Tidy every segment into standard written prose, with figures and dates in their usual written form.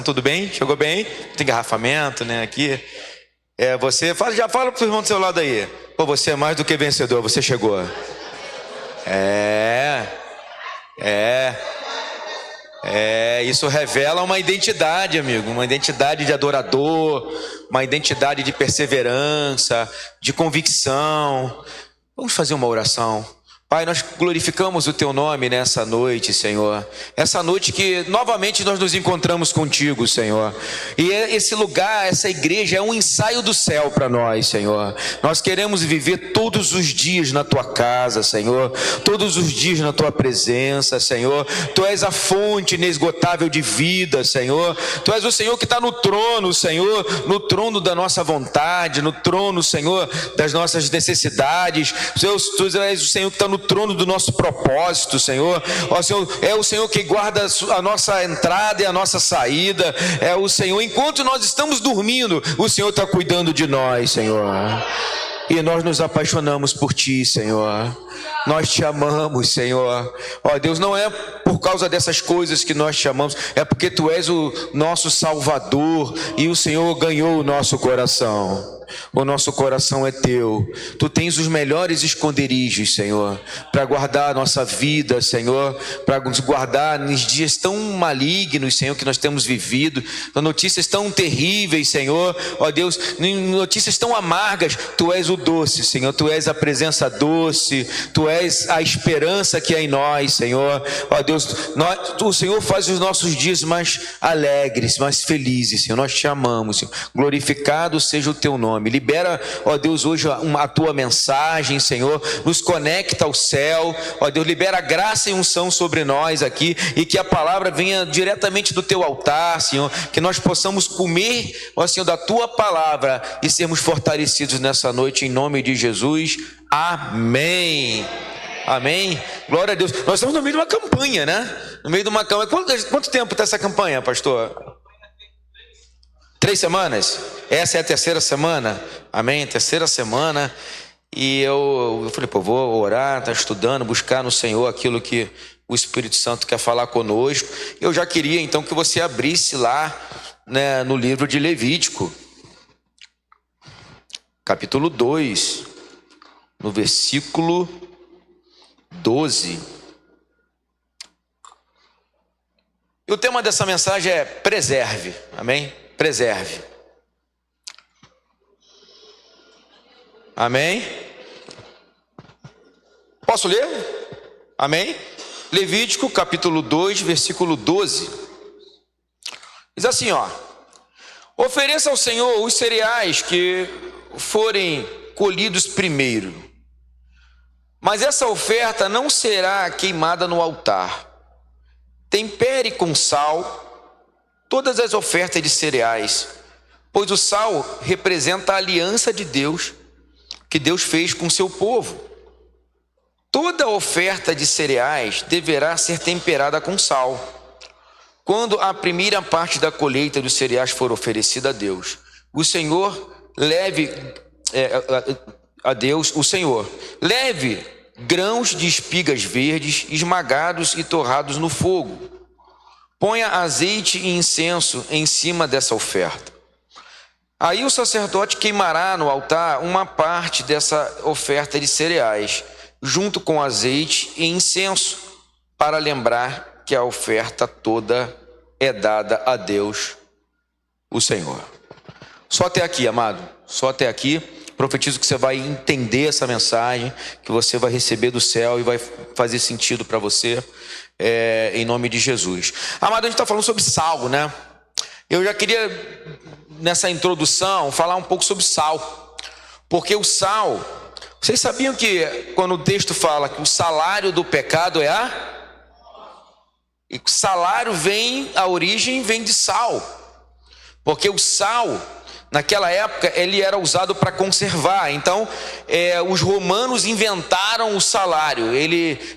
Tudo bem? Chegou bem? Tem engarrafamento, né? Aqui. Já fala pro irmão do seu lado aí. Pô, você é mais do que vencedor, você chegou. Isso revela uma identidade, amigo. Uma identidade de adorador, uma identidade de perseverança, de convicção. Vamos fazer uma oração. Pai, nós glorificamos o Teu nome nessa noite, Senhor. Essa noite que novamente nós nos encontramos contigo, Senhor. E esse lugar, essa igreja é um ensaio do céu para nós, Senhor. Nós queremos viver todos os dias na Tua casa, Senhor. Todos os dias na Tua presença, Senhor. Tu és a fonte inesgotável de vida, Senhor. Tu és o Senhor que está no trono, Senhor. No trono da nossa vontade, no trono, Senhor, das nossas necessidades. Tu és o Senhor que está no trono do nosso propósito, Senhor. Ó Senhor, é o Senhor que guarda a nossa entrada e a nossa saída. É o Senhor, enquanto nós estamos dormindo, o Senhor está cuidando de nós, Senhor. E nós nos apaixonamos por Ti, Senhor. Nós Te amamos, Senhor. Ó Deus, não é por causa dessas coisas que nós Te amamos, é porque Tu és o nosso Salvador e o Senhor ganhou o nosso coração. O nosso coração é Teu. Tu tens os melhores esconderijos, Senhor, para guardar a nossa vida, Senhor, para nos guardar nos dias tão malignos, Senhor, que nós temos vivido, notícias tão terríveis, Senhor, ó Deus, notícias tão amargas. Tu és o doce, Senhor, Tu és a presença doce, Tu és a esperança que é em nós, Senhor. Ó Deus, o Senhor faz os nossos dias mais alegres, mais felizes, Senhor. Nós Te amamos, Senhor. Glorificado seja o Teu nome. Libera, ó Deus, hoje a Tua mensagem, Senhor. Nos conecta ao céu, ó Deus. Libera graça e unção sobre nós aqui, e que a palavra venha diretamente do Teu altar, Senhor. Que nós possamos comer, ó Senhor, da Tua palavra e sermos fortalecidos nessa noite, em nome de Jesus. Amém. Amém. Glória a Deus. Nós estamos no meio de uma campanha, né? No meio de uma campanha. Quanto tempo está essa campanha, pastor? 3 semanas? Essa é a terceira semana? Amém? Terceira semana. E eu falei, pô, vou orar, tá estudando, buscar no Senhor aquilo que o Espírito Santo quer falar conosco. Eu já queria então que você abrisse lá, né, no livro de Levítico, capítulo 2, no versículo 12. E o tema dessa mensagem é preserve. Amém? Preserve. Amém? Posso ler? Amém? Levítico capítulo 2, versículo 12. Diz assim, ó: ofereça ao Senhor os cereais que forem colhidos primeiro, mas essa oferta não será queimada no altar. Tempere com sal todas as ofertas de cereais, pois o sal representa a aliança de Deus, que Deus fez com seu povo. Toda oferta de cereais deverá ser temperada com sal. Quando a primeira parte da colheita dos cereais for oferecida a Deus, o Senhor leve grãos de espigas verdes esmagados e torrados no fogo. Ponha azeite e incenso em cima dessa oferta. Aí o sacerdote queimará no altar uma parte dessa oferta de cereais, junto com azeite e incenso, para lembrar que a oferta toda é dada a Deus, o Senhor. Só até aqui, amado. Só até aqui. Profetizo que você vai entender essa mensagem, que você vai receber do céu e vai fazer sentido para você, em nome de Jesus. Amado, a gente está falando sobre sal, né? Eu já queria, nessa introdução, falar um pouco sobre sal. Porque o sal, vocês sabiam que quando o texto fala que o salário do pecado é e o salário a origem vem de sal. Porque o sal, naquela época, ele era usado para conservar. Então, os romanos inventaram o salário.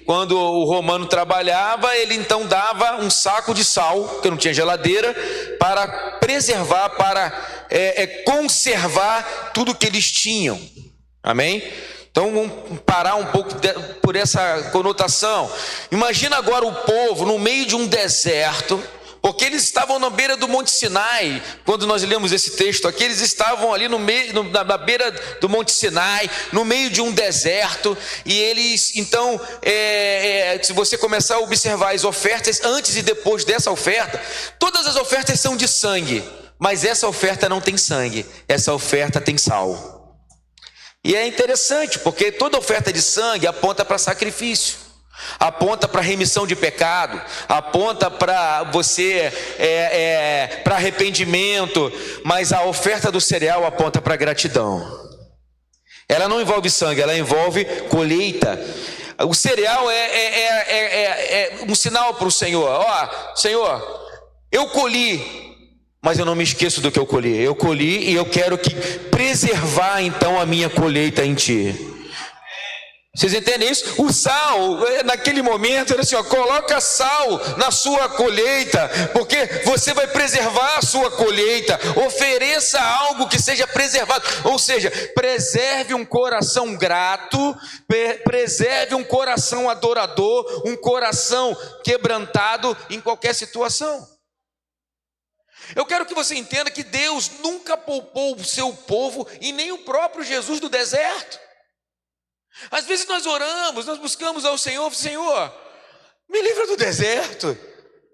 Quando o romano trabalhava, ele então dava um saco de sal, porque não tinha geladeira, para preservar, para conservar tudo que eles tinham. Amém? Então vamos parar um pouco por essa conotação. Imagina agora o povo no meio de um deserto, Porque eles estavam na beira do Monte Sinai. Quando nós lemos esse texto aqui, eles estavam ali na beira do Monte Sinai, no meio de um deserto. E eles, então, se você começar a observar as ofertas antes e depois dessa oferta, todas as ofertas são de sangue, mas essa oferta não tem sangue, essa oferta tem sal. E é interessante, porque toda oferta de sangue aponta para sacrifício, aponta para remissão de pecado, aponta para você, para arrependimento, mas a oferta do cereal aponta para gratidão. Ela não envolve sangue, ela envolve colheita. O cereal é um sinal para o Senhor. Ó, Senhor, eu colhi, mas eu não me esqueço do que eu colhi. Eu colhi e eu quero preservar então a minha colheita em Ti. Vocês entendem isso? O sal, naquele momento, era assim, ó, coloca sal na sua colheita, porque você vai preservar a sua colheita. Ofereça algo que seja preservado, ou seja, preserve um coração grato, preserve um coração adorador, um coração quebrantado em qualquer situação. Eu quero que você entenda que Deus nunca poupou o seu povo e nem o próprio Jesus do deserto. Às vezes nós oramos, nós buscamos ao Senhor, Senhor, me livra do deserto.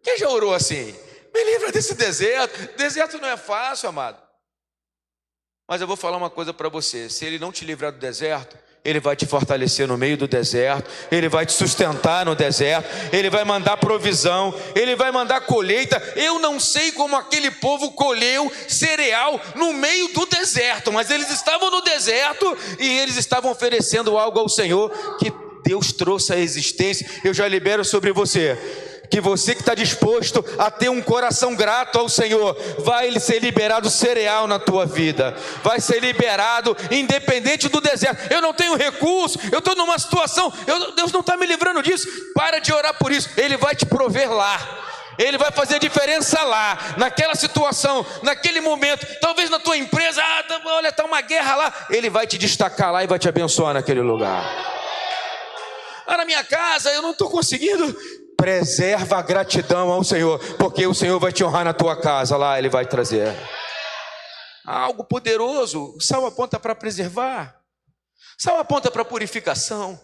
Quem já orou assim? Me livra desse deserto. Deserto não é fácil, amado. Mas eu vou falar uma coisa para você: se Ele não te livrar do deserto, Ele vai te fortalecer no meio do deserto, Ele vai te sustentar no deserto, Ele vai mandar provisão, Ele vai mandar colheita. Eu não sei como aquele povo colheu cereal no meio do deserto, mas eles estavam no deserto e eles estavam oferecendo algo ao Senhor que Deus trouxe à existência. Eu já libero sobre você, que você que está disposto a ter um coração grato ao Senhor, vai ser liberado cereal na tua vida, vai ser liberado independente do deserto. Eu não tenho recurso, eu estou numa situação, Deus não está me livrando disso. Para de orar por isso, Ele vai te prover lá, Ele vai fazer diferença lá, naquela situação, naquele momento. Talvez na tua empresa, olha, está uma guerra lá, Ele vai te destacar lá e vai te abençoar naquele lugar. Na minha casa eu não estou conseguindo. Preserva a gratidão ao Senhor, porque o Senhor vai te honrar na tua casa, lá Ele vai trazer algo poderoso. O sal aponta para preservar, sal aponta para purificação.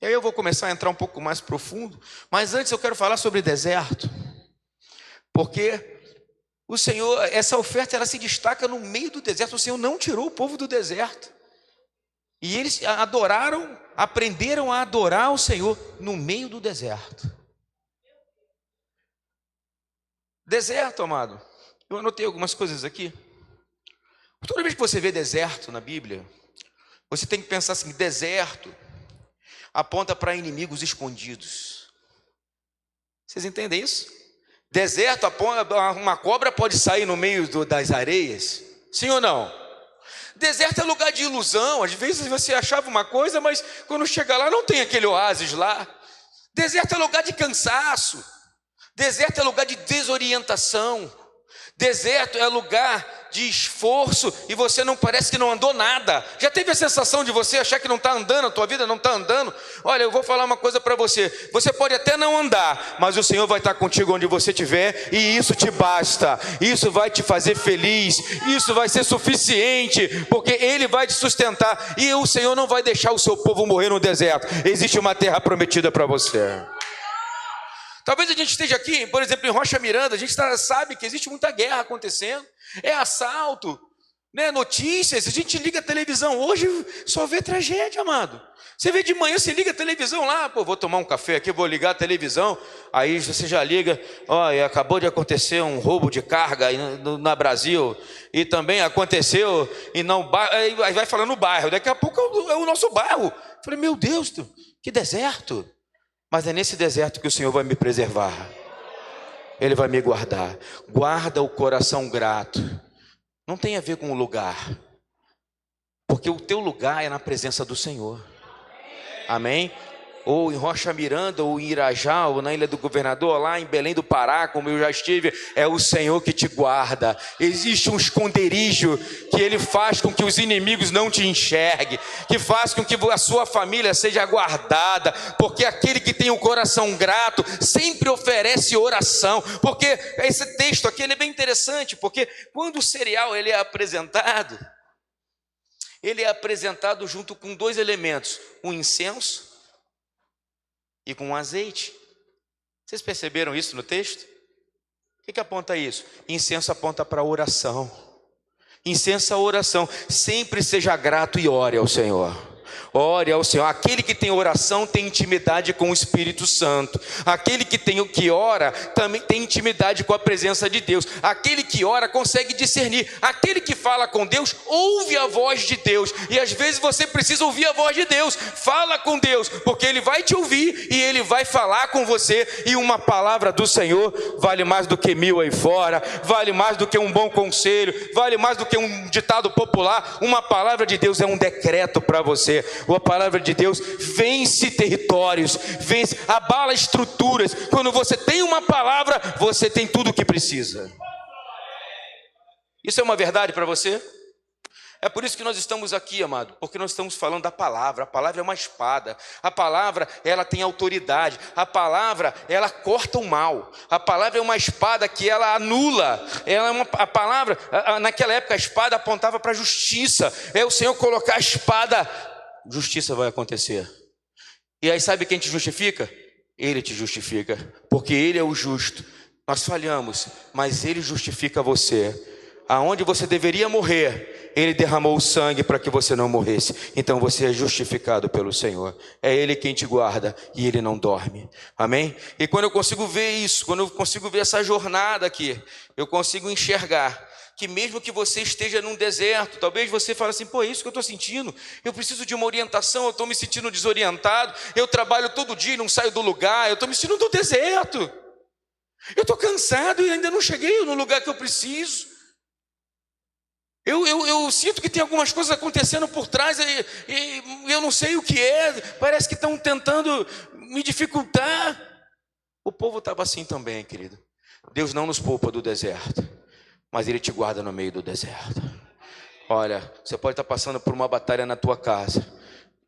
E aí eu vou começar a entrar um pouco mais profundo, mas antes eu quero falar sobre deserto, porque o Senhor, essa oferta, ela se destaca no meio do deserto. O Senhor não tirou o povo do deserto, e eles adoraram, aprenderam a adorar o Senhor no meio do deserto. Deserto, amado, eu anotei algumas coisas aqui. Toda vez que você vê deserto na Bíblia, você tem que pensar assim: deserto aponta para inimigos escondidos. Vocês entendem isso? Deserto aponta, uma cobra pode sair no meio das areias, sim ou não? Deserto é lugar de ilusão. Às vezes você achava uma coisa, mas quando chega lá não tem aquele oásis lá. Deserto é lugar de cansaço. Deserto é lugar de desorientação. Deserto é lugar de esforço e você não parece que não andou nada. Já teve a sensação de você achar que não está andando, a tua vida não está andando? Olha, eu vou falar uma coisa para você. Você pode até não andar, mas o Senhor vai estar contigo onde você estiver, e isso te basta. Isso vai te fazer feliz. Isso vai ser suficiente, porque Ele vai te sustentar. E o Senhor não vai deixar o seu povo morrer no deserto. Existe uma terra prometida para você. Talvez a gente esteja aqui, por exemplo, em Rocha Miranda, a gente sabe que existe muita guerra acontecendo, é assalto, né, notícias, a gente liga a televisão, hoje só vê tragédia, amado. Você vê de manhã, você liga a televisão lá, vou tomar um café aqui, vou ligar a televisão, aí você já liga, acabou de acontecer um roubo de carga na Brasil, e também aconteceu, aí vai falando no bairro, daqui a pouco é o nosso bairro. Eu falei, meu Deus, que deserto. Mas é nesse deserto que o Senhor vai me preservar. Ele vai me guardar. Guarda o coração grato. Não tem a ver com o lugar, porque o teu lugar é na presença do Senhor. Amém? ou em Rocha Miranda, ou em Irajá, ou na Ilha do Governador, lá em Belém do Pará, como eu já estive, é o Senhor que te guarda. Existe um esconderijo que Ele faz com que os inimigos não te enxerguem, que faz com que a sua família seja guardada, porque aquele que tem o coração grato sempre oferece oração. Porque esse texto aqui ele é bem interessante, porque quando o cereal ele é apresentado junto com dois elementos, um incenso e com azeite. Vocês perceberam isso no texto? O que aponta isso? Incenso aponta para a oração. Incenso é a oração. Sempre seja grato e ore ao Senhor. Ore ao Senhor. Aquele que tem oração tem intimidade com o Espírito Santo. Aquele que ora também tem intimidade com a presença de Deus. Aquele que ora consegue discernir. Aquele que fala com Deus ouve a voz de Deus. E às vezes você precisa ouvir a voz de Deus. Fala com Deus, porque Ele vai te ouvir e Ele vai falar com você. E uma palavra do Senhor vale mais do que 1000 aí fora, vale mais do que um bom conselho, vale mais do que um ditado popular. Uma palavra de Deus é um decreto para você. A palavra de Deus vence territórios, abala estruturas. Quando você tem uma palavra, você tem tudo o que precisa. Isso é uma verdade para você? É por isso que nós estamos aqui, amado, porque nós estamos falando da palavra. A palavra é uma espada. A palavra, ela tem autoridade. A palavra, ela corta o mal. A palavra é uma espada que ela anula. A palavra, naquela época, a espada apontava para a justiça. É o Senhor colocar a espada, justiça vai acontecer. E aí sabe quem te justifica? Ele te justifica, porque Ele é o justo. Nós falhamos, mas Ele justifica você. Aonde você deveria morrer, Ele derramou o sangue para que você não morresse. Então você é justificado pelo Senhor. É Ele quem te guarda e Ele não dorme. Amém? E quando eu consigo ver isso, quando eu consigo ver essa jornada aqui, eu consigo enxergar que mesmo que você esteja num deserto, talvez você fale assim, pô, é isso que eu estou sentindo, eu preciso de uma orientação, eu estou me sentindo desorientado, eu trabalho todo dia e não saio do lugar, eu estou me sentindo no deserto, eu estou cansado e ainda não cheguei no lugar que eu preciso, eu sinto que tem algumas coisas acontecendo por trás e eu não sei o que é, parece que estão tentando me dificultar. O povo estava assim também, querido. Deus não nos poupa do deserto, mas Ele te guarda no meio do deserto. Olha, você pode estar passando por uma batalha na tua casa,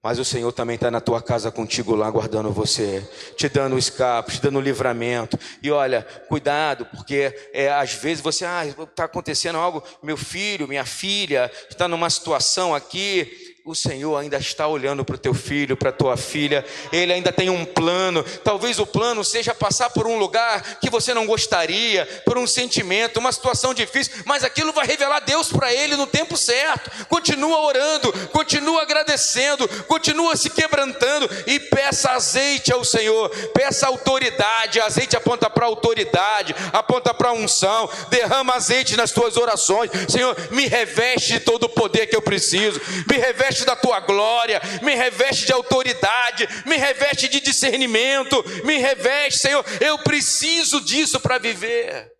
mas o Senhor também está na tua casa contigo lá, guardando você, te dando escape, te dando livramento. E olha, cuidado, porque às vezes você, está acontecendo algo, meu filho, minha filha, está numa situação aqui. O Senhor ainda está olhando para o teu filho, para a tua filha. Ele ainda tem um plano. Talvez o plano seja passar por um lugar que você não gostaria, por um sentimento, uma situação difícil, mas aquilo vai revelar Deus para ele no tempo certo. Continua orando, continua agradecendo, continua se quebrantando e peça azeite ao Senhor, peça autoridade. Azeite aponta para autoridade, aponta para unção. Derrama azeite nas tuas orações. Senhor, me reveste de todo o poder que eu preciso, me reveste da tua glória, me reveste de autoridade, me reveste de discernimento, me reveste, Senhor, eu preciso disso para viver.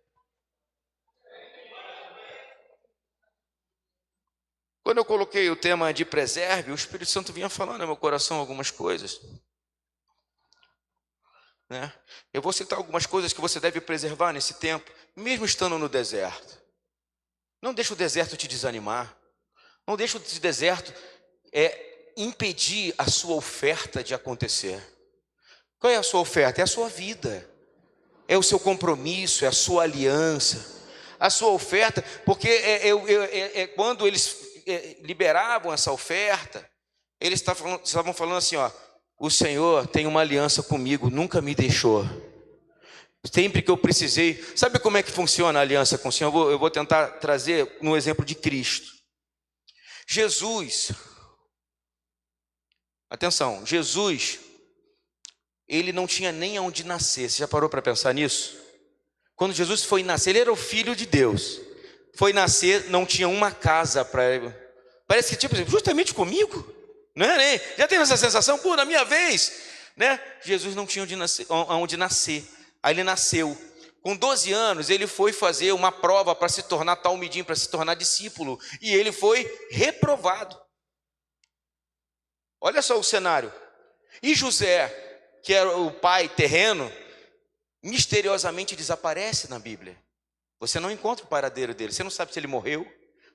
Quando eu coloquei o tema de preserve, o Espírito Santo vinha falando no meu coração algumas coisas, né? Eu vou citar algumas coisas que você deve preservar nesse tempo, mesmo estando no deserto. Não deixe o deserto te desanimar, não deixe o deserto impedir a sua oferta de acontecer. Qual é a sua oferta? É a sua vida, é o seu compromisso, é a sua aliança. A sua oferta, porque quando eles liberavam essa oferta, eles estavam falando assim, o Senhor tem uma aliança comigo, nunca me deixou. Sempre que eu precisei. Sabe como é que funciona a aliança com o Senhor? Eu vou tentar trazer no exemplo de Cristo. Jesus, atenção, Jesus, ele não tinha nem aonde nascer. Você já parou para pensar nisso? Quando Jesus foi nascer, ele era o Filho de Deus. Foi nascer, não tinha uma casa para ele. Parece que justamente comigo, não é, né? Já teve essa sensação? Pô, na minha vez, né? Jesus não tinha aonde nascer. Aí ele nasceu. Com 12 anos, ele foi fazer uma prova para se tornar talmidim, para se tornar discípulo. E ele foi reprovado. Olha só o cenário. E José, que era o pai terreno, misteriosamente desaparece na Bíblia. Você não encontra o paradeiro dele, você não sabe se ele morreu,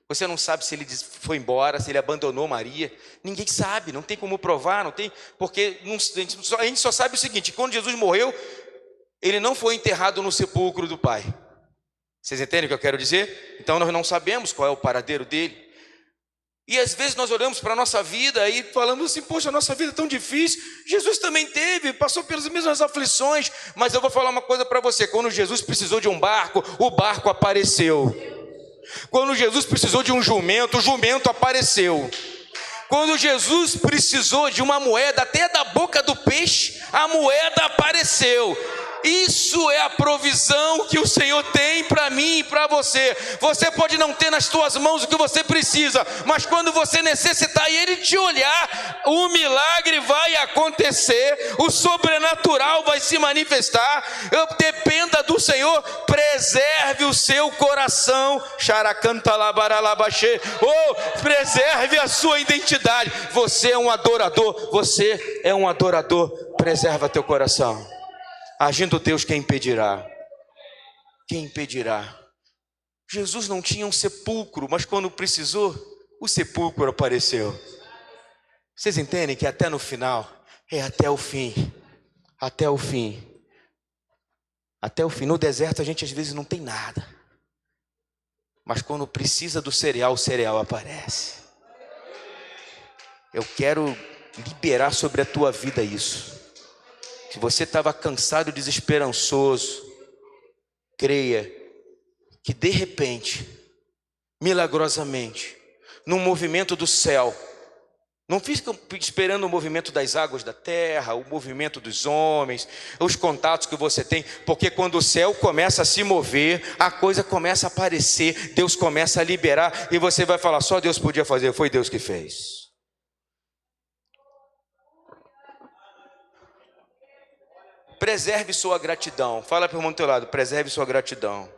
você não sabe se ele foi embora, se ele abandonou Maria. Ninguém sabe, não tem como provar, não tem, porque a gente só sabe o seguinte: quando Jesus morreu, ele não foi enterrado no sepulcro do pai. Vocês entendem o que eu quero dizer? Então nós não sabemos qual é o paradeiro dele. E às vezes nós olhamos para a nossa vida e falamos assim: poxa, a nossa vida é tão difícil. Jesus também teve, passou pelas mesmas aflições. Mas eu vou falar uma coisa para você: quando Jesus precisou de um barco, o barco apareceu. Quando Jesus precisou de um jumento, o jumento apareceu. Quando Jesus precisou de uma moeda, até da boca do peixe, a moeda apareceu. Isso é a provisão que o Senhor tem para mim e para você. Você pode não ter nas suas mãos o que você precisa, mas quando você necessitar e Ele te olhar, o milagre vai acontecer, o sobrenatural vai se manifestar. Dependa do Senhor, preserve o seu coração. Preserve a sua identidade. Você é um adorador, você é um adorador. Preserva teu coração. Agindo Deus, quem impedirá? Quem impedirá? Jesus não tinha um sepulcro, mas quando precisou, o sepulcro apareceu. Vocês entendem que até no final, é até o fim. Até o fim. Até o fim. No deserto a gente às vezes não tem nada. Mas quando precisa do cereal, o cereal aparece. Eu quero liberar sobre a tua vida isso. Se você estava cansado e desesperançoso, creia que de repente, milagrosamente, num movimento do céu, não fica esperando o movimento das águas da terra, o movimento dos homens, os contatos que você tem, porque quando o céu começa a se mover, a coisa começa a aparecer, Deus começa a liberar, e você vai falar: só Deus podia fazer, foi Deus que fez. Preserve sua gratidão. Fala para o irmão do teu lado: preserve sua gratidão.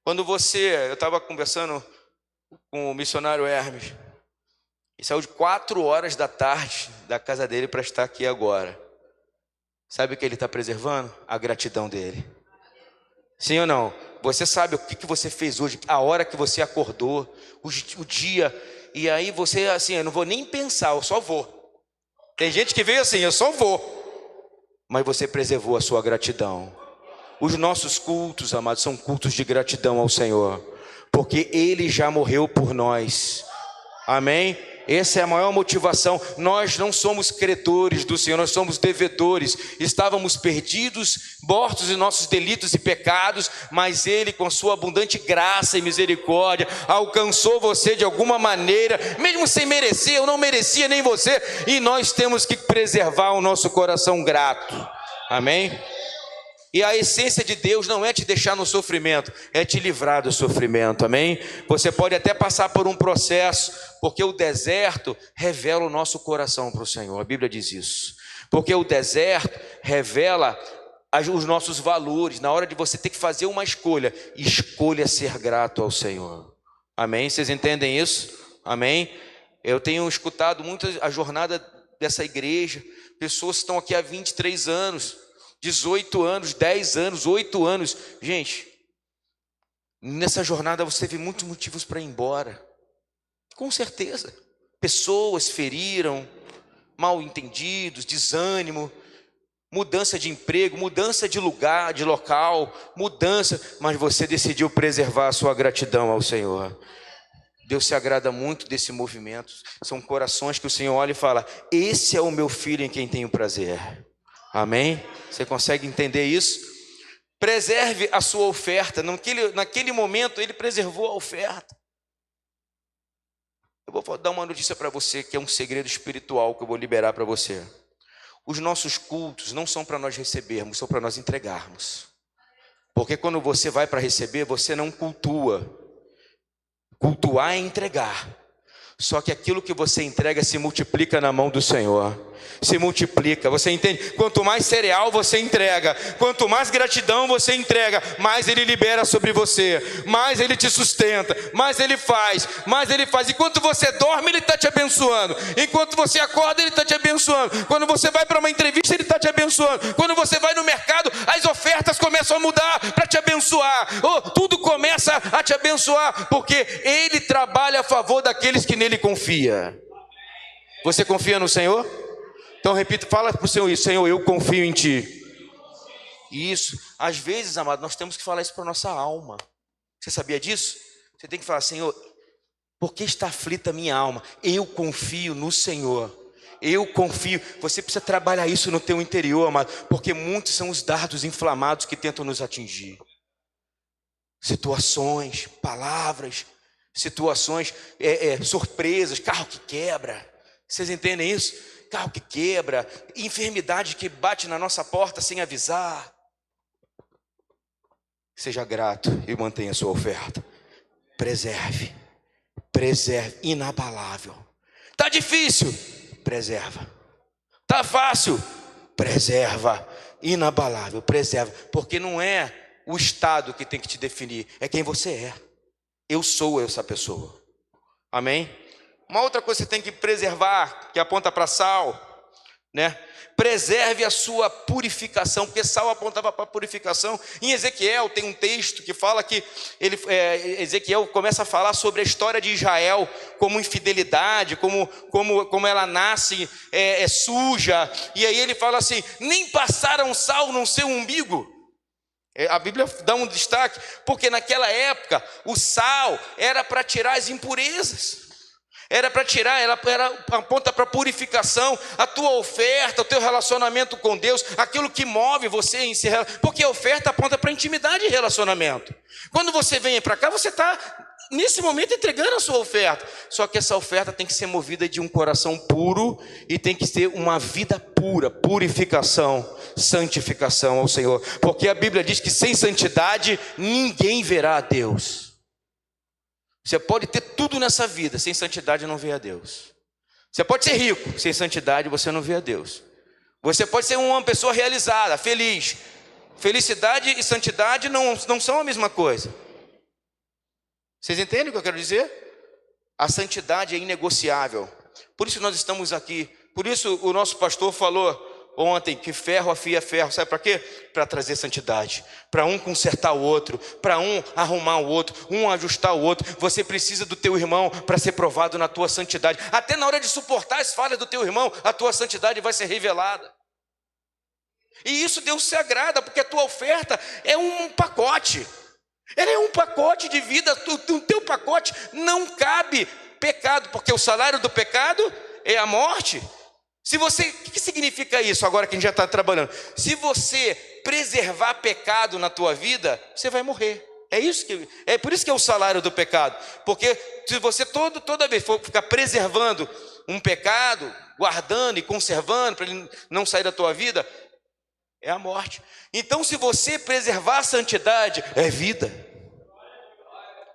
Quando eu estava conversando com o missionário Hermes, e saiu de 4 horas da tarde da casa dele para estar aqui agora. Sabe o que ele está preservando? A gratidão dele. Sim ou não? Você sabe o que você fez hoje, a hora que você acordou, o dia, e aí você assim: eu não vou nem pensar, eu só vou. Tem gente que veio assim: eu só vou. Mas você preservou a sua gratidão. Os nossos cultos, amados, são cultos de gratidão ao Senhor, porque Ele já morreu por nós. Amém? Essa é a maior motivação. Nós não somos credores do Senhor, nós somos devedores. Estávamos perdidos, mortos em nossos delitos e pecados, mas Ele, com sua abundante graça e misericórdia, alcançou você de alguma maneira, mesmo sem merecer. Eu não merecia, nem você, e nós temos que preservar o nosso coração grato. Amém? E a essência de Deus não é te deixar no sofrimento, é te livrar do sofrimento, amém? Você pode até passar por um processo, porque o deserto revela o nosso coração para o Senhor, a Bíblia diz isso. Porque o deserto revela os nossos valores, na hora de você ter que fazer uma escolha, escolha ser grato ao Senhor, amém? Vocês entendem isso? Amém? Eu tenho escutado muito a jornada dessa igreja, pessoas que estão aqui há 23 anos, 18 anos, 10 anos, 8 anos. Gente, nessa jornada você teve muitos motivos para ir embora. Com certeza. Pessoas feriram, mal entendidos, desânimo, mudança de emprego, mudança de lugar, de local, mudança, mas você decidiu preservar a sua gratidão ao Senhor. Deus se agrada muito desse movimento. São corações que o Senhor olha e fala: esse é o meu filho em quem tenho prazer. Amém? Você consegue entender isso? Preserve a sua oferta. Naquele momento ele preservou a oferta. Eu vou dar uma notícia para você que é um segredo espiritual que eu vou liberar para você. Os nossos cultos não são para nós recebermos, são para nós entregarmos. Porque quando você vai para receber, você não cultua. Cultuar é entregar. Só que aquilo que você entrega se multiplica na mão do Senhor. Se multiplica, você entende? Quanto mais cereal você entrega, quanto mais gratidão você entrega, mais Ele libera sobre você, mais Ele te sustenta, mais Ele faz. Enquanto você dorme, Ele está te abençoando. Enquanto você acorda, Ele está te abençoando. Quando você vai para uma entrevista, Ele está te abençoando. Quando você vai no mercado, as ofertas começam a mudar para te abençoar. Tudo começa a te abençoar, porque Ele trabalha a favor daqueles que nele confia. Você confia no Senhor? Então repita, fala para o Senhor isso: Senhor, eu confio em Ti. Isso, às vezes, amado, nós temos que falar isso para a nossa alma. Você sabia disso? Você tem que falar: Senhor, por que está aflita a minha alma? Eu confio no Senhor. Eu confio. Você precisa trabalhar isso no teu interior, amado, porque muitos são os dardos inflamados que tentam nos atingir. Situações, palavras, situações, surpresas, carro que quebra. Vocês entendem isso? Carro que quebra, enfermidade que bate na nossa porta sem avisar. Seja grato e mantenha a sua oferta. Preserve, inabalável. Tá difícil? Preserva. Tá fácil? Preserva, inabalável, preserva. Porque não é o estado que tem que te definir, é quem você é. Eu sou essa pessoa. Amém? Uma outra coisa que você tem que preservar, que aponta para sal, né? Preserve a sua purificação, porque sal apontava para a purificação. Em Ezequiel tem um texto que fala que Ezequiel começa a falar sobre a história de Israel, como infidelidade, como ela nasce suja. E aí ele fala assim: nem passaram sal no seu umbigo. A Bíblia dá um destaque, porque naquela época o sal era para tirar as impurezas. Era para tirar, ela aponta para a purificação, a tua oferta, o teu relacionamento com Deus, aquilo que move você em si, porque a oferta aponta para intimidade e relacionamento. Quando você vem para cá, você está nesse momento entregando a sua oferta, só que essa oferta tem que ser movida de um coração puro e tem que ter uma vida pura, purificação, santificação ao Senhor, porque a Bíblia diz que sem santidade ninguém verá a Deus. Você pode ter tudo nessa vida, sem santidade não vê a Deus. Você pode ser rico, sem santidade você não vê a Deus. Você pode ser uma pessoa realizada, feliz. Felicidade e santidade não são a mesma coisa. Vocês entendem o que eu quero dizer? A santidade é inegociável. Por isso nós estamos aqui. Por isso o nosso pastor falou ontem que ferro afia ferro. Sabe para quê? Para trazer santidade. Para um consertar o outro, para um arrumar o outro, um ajustar o outro. Você precisa do teu irmão para ser provado na tua santidade. Até na hora de suportar as falhas do teu irmão, a tua santidade vai ser revelada. E isso Deus se agrada, porque a tua oferta é um pacote. Ela é um pacote de vida. No teu pacote não cabe pecado, porque o salário do pecado é a morte. O que significa isso agora que a gente já está trabalhando? Se você preservar pecado na tua vida, você vai morrer. É por isso que é o salário do pecado. Porque se você toda vez for ficar preservando um pecado, guardando e conservando para ele não sair da tua vida, é a morte. Então, se você preservar a santidade, é vida.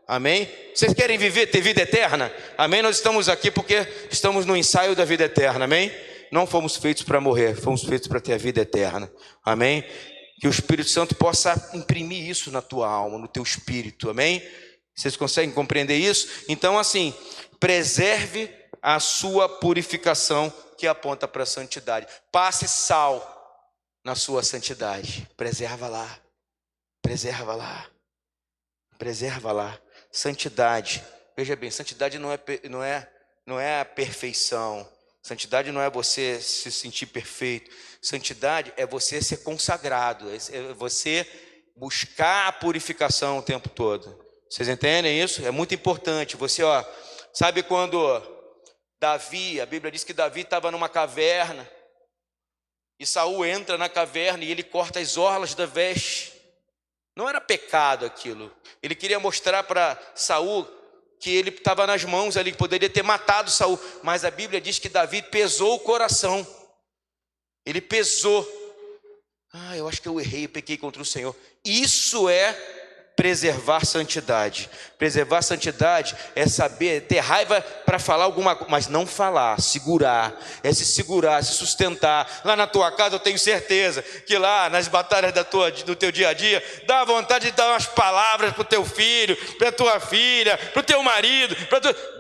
Amém? Vocês querem ter vida eterna? Amém? Nós estamos aqui porque estamos no ensaio da vida eterna. Amém? Não fomos feitos para morrer, fomos feitos para ter a vida eterna. Amém? Que o Espírito Santo possa imprimir isso na tua alma, no teu espírito. Amém? Vocês conseguem compreender isso? Então, assim, preserve a sua purificação, que aponta para a santidade. Passe sal na sua santidade. Preserva lá. Preserva lá. Preserva lá. Santidade. Veja bem, santidade não é a perfeição. Santidade não é você se sentir perfeito. Santidade é você ser consagrado, é você buscar a purificação o tempo todo. Vocês entendem isso? É muito importante. Você, sabe quando Davi, a Bíblia diz que Davi estava numa caverna e Saul entra na caverna e ele corta as orlas da veste. Não era pecado aquilo. Ele queria mostrar para Saul que ele estava nas mãos ali, que poderia ter matado Saul, mas a Bíblia diz que Davi pesou o coração. Ele pesou. Eu acho que eu errei, eu pequei contra o Senhor. Isso é preservar santidade. Preservar santidade é saber, ter raiva para falar alguma coisa, mas não falar, segurar, é se segurar, se sustentar. Lá na tua casa eu tenho certeza que lá nas batalhas do teu dia a dia, dá vontade de dar umas palavras para o teu filho, para a tua filha, para o teu marido,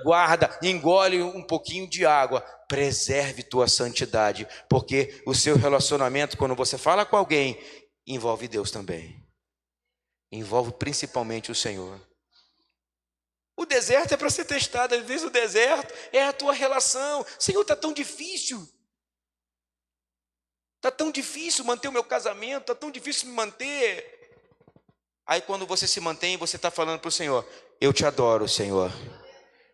guarda, engole um pouquinho de água. Preserve tua santidade, porque o seu relacionamento, quando você fala com alguém, envolve Deus também. Envolve principalmente o Senhor. O deserto é para ser testado. Às vezes o deserto é a tua relação. Senhor, está tão difícil. Está tão difícil manter o meu casamento. Está tão difícil me manter. Aí quando você se mantém, você está falando para o Senhor: eu te adoro, Senhor.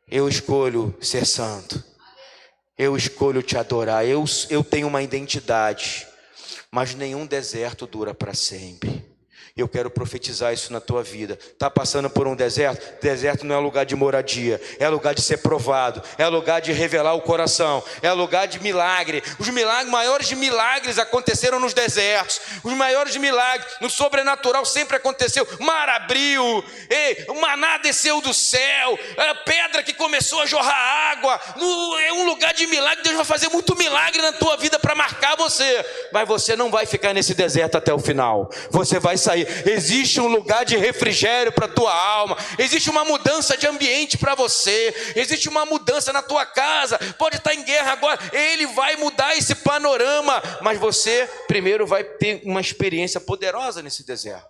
Eu escolho ser santo. Eu escolho te adorar. Eu tenho uma identidade. Mas nenhum deserto dura para sempre. Eu quero profetizar isso na tua vida. Está passando por um deserto? Deserto não é lugar de moradia, é lugar de ser provado, é lugar de revelar o coração, é lugar de milagre. Os maiores de milagres aconteceram nos desertos. Os maiores de milagres, no sobrenatural sempre aconteceu. Mar abriu, o maná desceu do céu, a pedra que começou a jorrar água. É um lugar de milagre. Deus vai fazer muito milagre na tua vida para marcar você. Mas você não vai ficar nesse deserto até o final. Você vai sair. Existe um lugar de refrigério para a tua alma. Existe uma mudança de ambiente para você. Existe uma mudança na tua casa. Pode estar em guerra agora. Ele vai mudar esse panorama. Mas você primeiro vai ter uma experiência poderosa nesse deserto.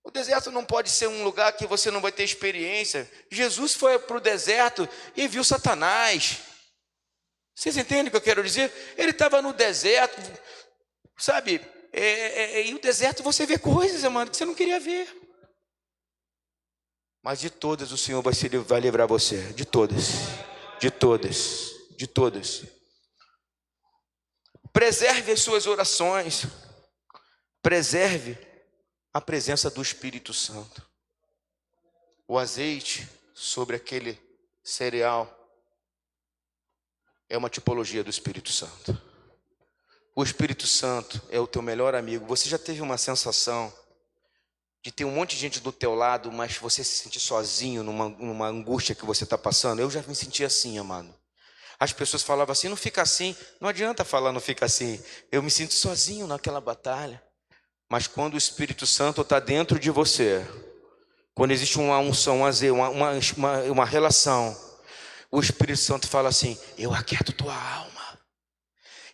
O deserto não pode ser um lugar que você não vai ter experiência. Jesus foi para o deserto e viu Satanás. Vocês entendem o que eu quero dizer? Ele estava no deserto, sabe? E o deserto você vê coisas, amado, que você não queria ver. Mas de todas o Senhor vai livrar você. De todas. De todas. De todas. Preserve as suas orações. Preserve a presença do Espírito Santo. O azeite sobre aquele cereal é uma tipologia do Espírito Santo. O Espírito Santo é o teu melhor amigo. Você já teve uma sensação de ter um monte de gente do teu lado, mas você se sentir sozinho numa angústia que você está passando? Eu já me senti assim, amado. As pessoas falavam assim: não fica assim. Não adianta falar não fica assim. Eu me sinto sozinho naquela batalha. Mas quando o Espírito Santo está dentro de você, quando existe uma unção, uma relação, o Espírito Santo fala assim: eu aquieto tua alma.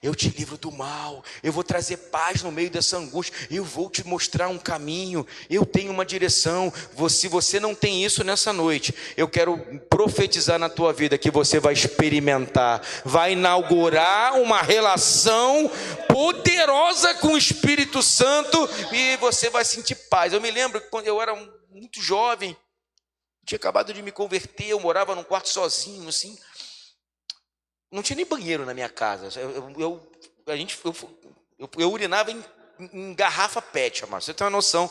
Eu te livro do mal, eu vou trazer paz no meio dessa angústia, eu vou te mostrar um caminho, eu tenho uma direção. Se você não tem isso nessa noite, eu quero profetizar na tua vida que você vai experimentar, vai inaugurar uma relação poderosa com o Espírito Santo e você vai sentir paz. Eu me lembro que quando eu era muito jovem, tinha acabado de me converter, eu morava num quarto sozinho, assim. Não tinha nem banheiro na minha casa. Eu urinava em garrafa PET, amado. Você tem uma noção,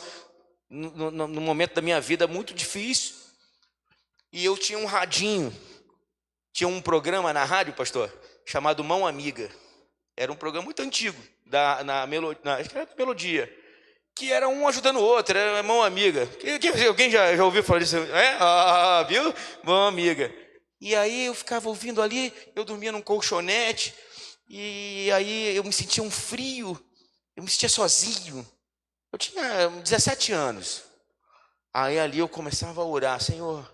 no momento da minha vida muito difícil. E eu tinha um radinho. Tinha um programa na rádio, pastor, chamado Mão Amiga. Era um programa muito antigo, acho que era da Melodia. Que era um ajudando o outro, era Mão Amiga. Alguém já ouviu falar disso? Viu? Mão Amiga. E aí eu ficava ouvindo ali, eu dormia num colchonete, e aí eu me sentia um frio, eu me sentia sozinho. Eu tinha 17 anos. Aí ali eu começava a orar: Senhor,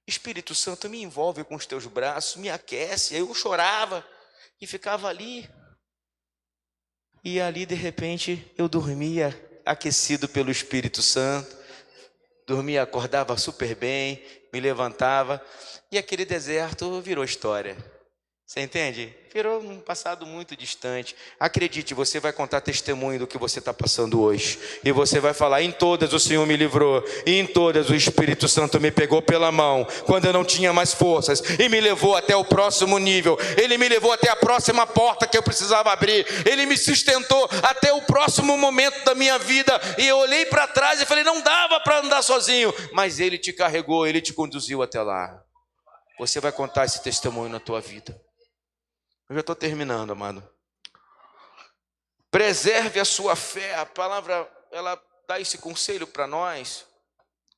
Espírito Santo, me envolve com os teus braços, me aquece. Aí eu chorava e ficava ali. E ali de repente eu dormia aquecido pelo Espírito Santo. Dormia, acordava super bem, me levantava. E aquele deserto virou história. Você entende? Virou um passado muito distante. Acredite, você vai contar testemunho do que você está passando hoje. E você vai falar: em todas o Senhor me livrou. E em todas o Espírito Santo me pegou pela mão, quando eu não tinha mais forças, e me levou até o próximo nível. Ele me levou até a próxima porta que eu precisava abrir. Ele me sustentou até o próximo momento da minha vida. E eu olhei para trás e falei: não dava para andar sozinho. Mas Ele te carregou, Ele te conduziu até lá. Você vai contar esse testemunho na tua vida. Eu já estou terminando, amado. Preserve a sua fé. A palavra, ela dá esse conselho para nós,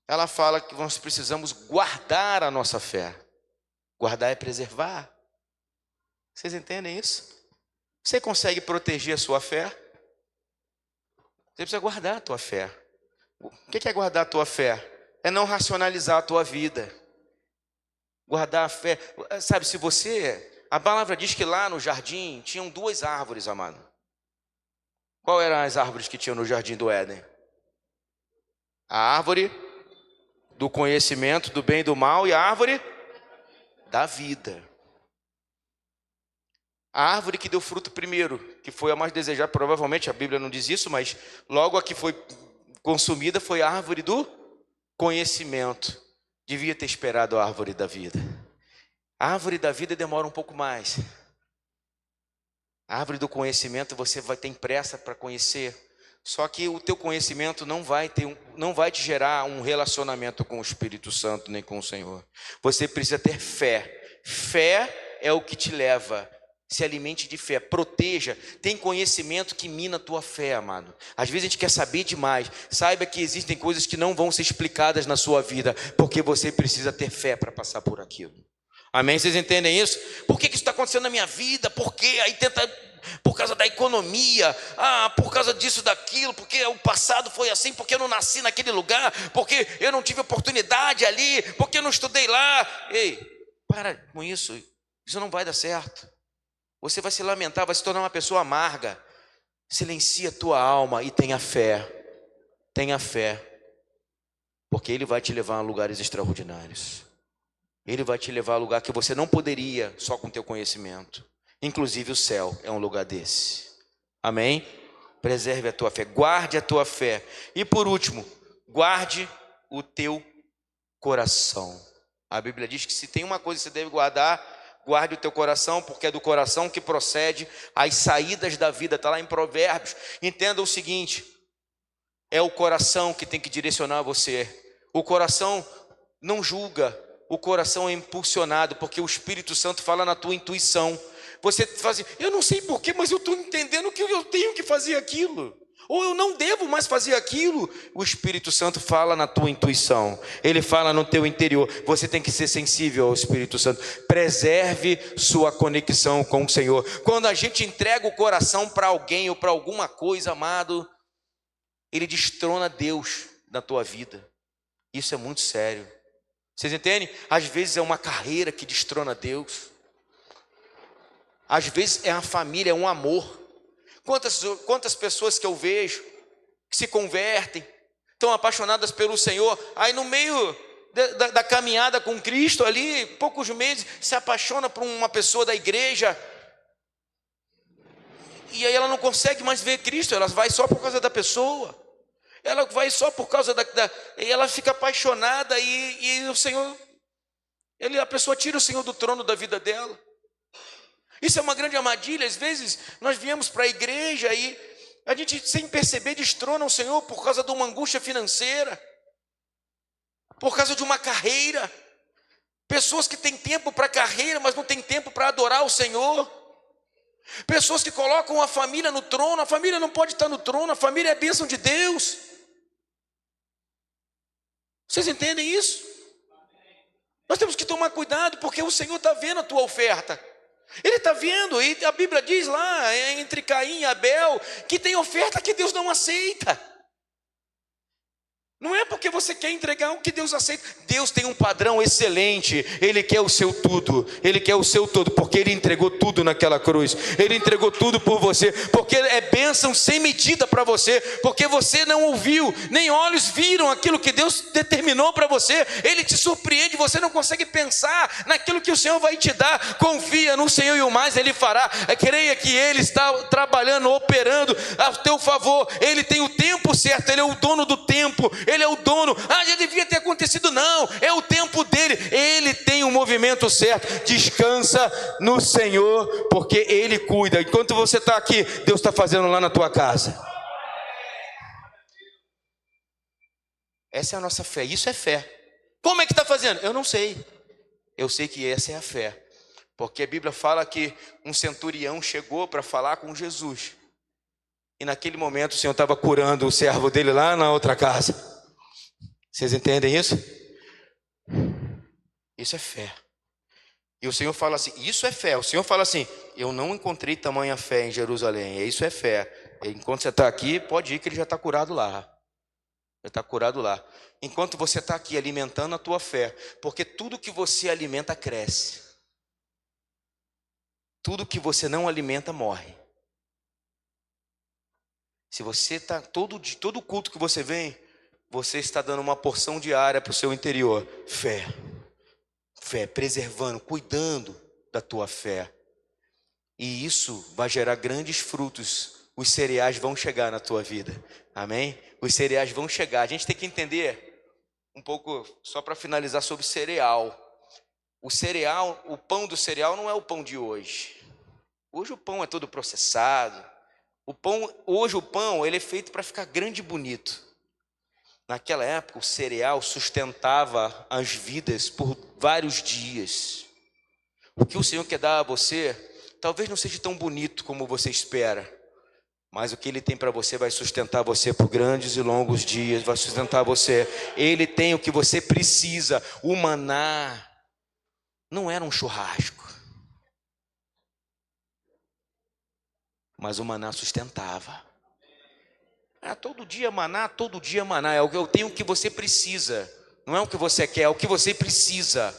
ela fala que nós precisamos guardar a nossa fé. Guardar é preservar. Vocês entendem isso? Você consegue proteger a sua fé? Você precisa guardar a tua fé. O que é guardar a tua fé? É não racionalizar a tua vida. Guardar a fé. Sabe, se você... A palavra diz que lá no jardim tinham 2 árvores, amado. Qual eram as árvores que tinham no jardim do Éden? A árvore do conhecimento do bem e do mal e a árvore da vida. A árvore que deu fruto primeiro, que foi a mais desejada, provavelmente a Bíblia não diz isso, mas logo a que foi consumida foi a árvore do conhecimento. Devia ter esperado a árvore da vida. A árvore da vida demora um pouco mais. A árvore do conhecimento você vai ter pressa para conhecer. Só que o teu conhecimento não vai te gerar um relacionamento com o Espírito Santo nem com o Senhor. Você precisa ter fé. Fé é o que te leva. Se alimente de fé, proteja. Tem conhecimento que mina a tua fé, amado. Às vezes a gente quer saber demais. Saiba que existem coisas que não vão ser explicadas na sua vida, porque você precisa ter fé para passar por aquilo. Amém? Vocês entendem isso? Por que isso está acontecendo na minha vida? Por quê? Aí tenta, por causa da economia, por causa disso, daquilo, porque o passado foi assim, porque eu não nasci naquele lugar, porque eu não tive oportunidade ali, porque eu não estudei lá. Ei, para com isso. Isso não vai dar certo. Você vai se lamentar, vai se tornar uma pessoa amarga. Silencia a tua alma e tenha fé. Tenha fé. Porque Ele vai te levar a lugares extraordinários. Ele vai te levar a lugar que você não poderia só com teu conhecimento. Inclusive o céu é um lugar desse. Amém? Preserve a tua fé. Guarde a tua fé. E por último, guarde o teu coração. A Bíblia diz que se tem uma coisa que você deve guardar, guarde o teu coração, porque é do coração que procede as saídas da vida. Está lá em Provérbios. Entenda o seguinte: é o coração que tem que direcionar você. O coração não julga, o coração é impulsionado, porque o Espírito Santo fala na tua intuição. Você faz assim, eu não sei porquê, mas eu estou entendendo que eu tenho que fazer aquilo. Ou eu não devo mais fazer aquilo. O Espírito Santo fala na tua intuição. Ele fala no teu interior. Você tem que ser sensível ao Espírito Santo. Preserve sua conexão com o Senhor. Quando a gente entrega o coração para alguém ou para alguma coisa, amado, ele destrona Deus na tua vida. Isso é muito sério. Vocês entendem? Às vezes é uma carreira que destrona Deus. Às vezes é a família, é um amor. Quantas pessoas que eu vejo que se convertem, estão apaixonadas pelo Senhor, aí no meio da caminhada com Cristo ali, poucos meses, se apaixona por uma pessoa da igreja, e aí ela não consegue mais ver Cristo, ela vai só por causa da pessoa, ela vai só por causa e ela fica apaixonada, e o Senhor, a pessoa tira o Senhor do trono da vida dela. Isso é uma grande armadilha. Às vezes nós viemos para a igreja e a gente, sem perceber, destrona o Senhor por causa de uma angústia financeira, por causa de uma carreira. Pessoas que têm tempo para carreira, mas não têm tempo para adorar o Senhor. Pessoas que colocam a família no trono. A família não pode estar no trono, a família é a bênção de Deus. Vocês entendem isso? Nós temos que tomar cuidado, porque o Senhor está vendo a tua oferta. Ele está vendo, e a Bíblia diz lá, entre Caim e Abel, que tem oferta que Deus não aceita. Não é porque você quer entregar o que Deus aceita. Deus tem um padrão excelente. Ele quer o seu tudo. Ele quer o seu todo, porque Ele entregou tudo naquela cruz. Ele entregou tudo por você, porque é bênção sem medida para você, porque você não ouviu, nem olhos viram aquilo que Deus determinou para você. Ele te surpreende, você não consegue pensar naquilo que o Senhor vai te dar. Confia no Senhor e o mais Ele fará. Creia que Ele está trabalhando, operando a teu favor. Ele tem o tempo certo, Ele é o dono do tempo. Ele é o dono. Já devia ter acontecido. Não, é o tempo dele. Ele tem o movimento certo. Descansa no Senhor, porque Ele cuida. Enquanto você está aqui, Deus está fazendo lá na tua casa. Essa é a nossa fé. Isso é fé. Como é que está fazendo? Eu não sei. Eu sei que essa é a fé, porque a Bíblia fala que um centurião chegou para falar com Jesus. e naquele momento o Senhor estava curando o servo dele lá na outra casa. Vocês entendem isso? Isso é fé. E o Senhor fala assim, isso é fé. O Senhor fala assim, eu não encontrei tamanha fé em Jerusalém. Isso é fé. Enquanto você está aqui, pode ir que ele já está curado lá. Já está curado lá. Enquanto você está aqui alimentando a tua fé, porque tudo que você alimenta cresce. Tudo que você não alimenta morre. Se você está todo culto que você vem, você está dando uma porção diária para o seu interior. Fé. Fé, preservando, cuidando da tua fé. E isso vai gerar grandes frutos. Os cereais vão chegar na tua vida. Amém? Os cereais vão chegar. A gente tem que entender um pouco, só para finalizar, sobre cereal. O cereal, o pão do cereal não é o pão de hoje. Hoje o pão é todo processado. Hoje o pão ele é feito para ficar grande e bonito. Naquela época o cereal sustentava as vidas por vários dias. O que o Senhor quer dar a você, talvez não seja tão bonito como você espera, mas o que Ele tem para você vai sustentar você por grandes e longos dias, vai sustentar você. Ele tem o que você precisa. O maná não era um churrasco, mas o maná sustentava. Todo dia maná, todo dia maná. Eu tenho o que você precisa. Não é o que você quer, é o que você precisa.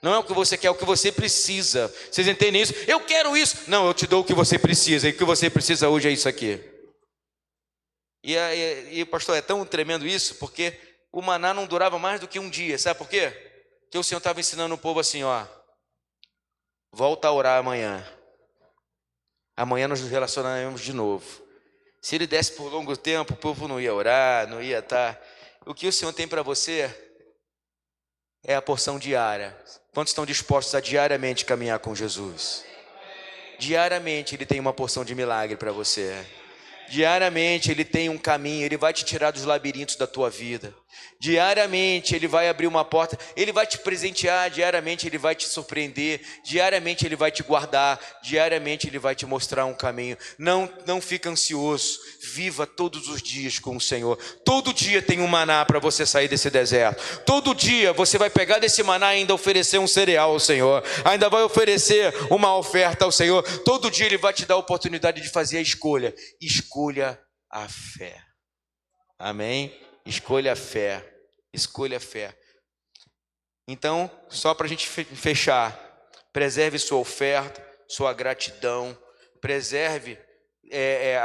Não é o que você quer, é o que você precisa. Vocês entendem isso? Eu quero isso. Não, eu te dou o que você precisa. E o que você precisa hoje é isso aqui. E pastor, é tão tremendo isso, porque o maná não durava mais do que um dia. Sabe por quê? Porque o Senhor estava ensinando o povo assim, ó. Volta a orar amanhã. Amanhã nós nos relacionaremos de novo. Se ele desse por longo tempo, o povo não ia orar, não ia estar. O que o Senhor tem para você é a porção diária. Quantos estão dispostos a diariamente caminhar com Jesus? Diariamente Ele tem uma porção de milagre para você. Diariamente Ele tem um caminho, Ele vai te tirar dos labirintos da tua vida. Diariamente Ele vai abrir uma porta, Ele vai te presentear, diariamente Ele vai te surpreender, diariamente Ele vai te guardar, diariamente Ele vai te mostrar um caminho. Não fica ansioso, viva todos os dias com o Senhor. Todo dia tem um maná para você sair desse deserto. Todo dia você vai pegar desse maná e ainda oferecer um cereal ao Senhor, ainda vai oferecer uma oferta ao Senhor. Todo dia Ele vai te dar a oportunidade de fazer a escolha. Escolha a fé. Amém? Escolha a fé. Escolha a fé. Então, só para a gente fechar, preserve sua oferta, sua gratidão, preserve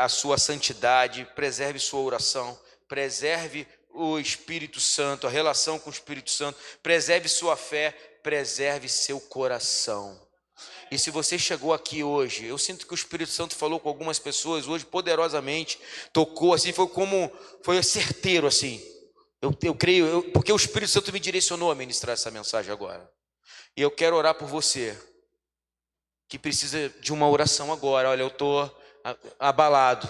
a sua santidade, preserve sua oração, preserve o Espírito Santo, a relação com o Espírito Santo, preserve sua fé, preserve seu coração. E se você chegou aqui hoje, eu sinto que o Espírito Santo falou com algumas pessoas hoje poderosamente, tocou assim, foi certeiro assim. Eu creio, porque o Espírito Santo me direcionou a ministrar essa mensagem agora. E eu quero orar por você, que precisa de uma oração agora. Olha, eu estou abalado.